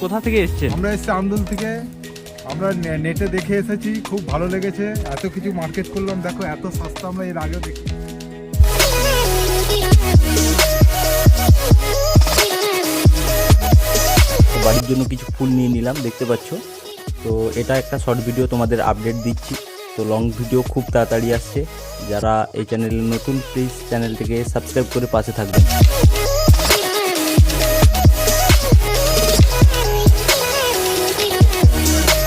কোথা থেকে এসেছেন? আমরা এসেছি আন্দুল থেকে। আমরা নেটে দেখে এসেছি, খুব ভালো লেগেছে। এত কিছু মার্কেট করলাম, দেখো এত সস্তা আমরা এর আগেও দেখি। বাড়ির জন্য কিছু ফুল নিয়ে নিলাম, দেখতে পাচ্ছ। তো এটা একটা শর্ট ভিডিও তোমাদের আপডেট দিচ্ছি। তো লং ভিডিও খুব তাড়াতাড়ি আসছে। যারা এই চ্যানেলে নতুন, প্লিজ চ্যানেলটিকে সাবস্ক্রাইব করে পাশে থাকবেন।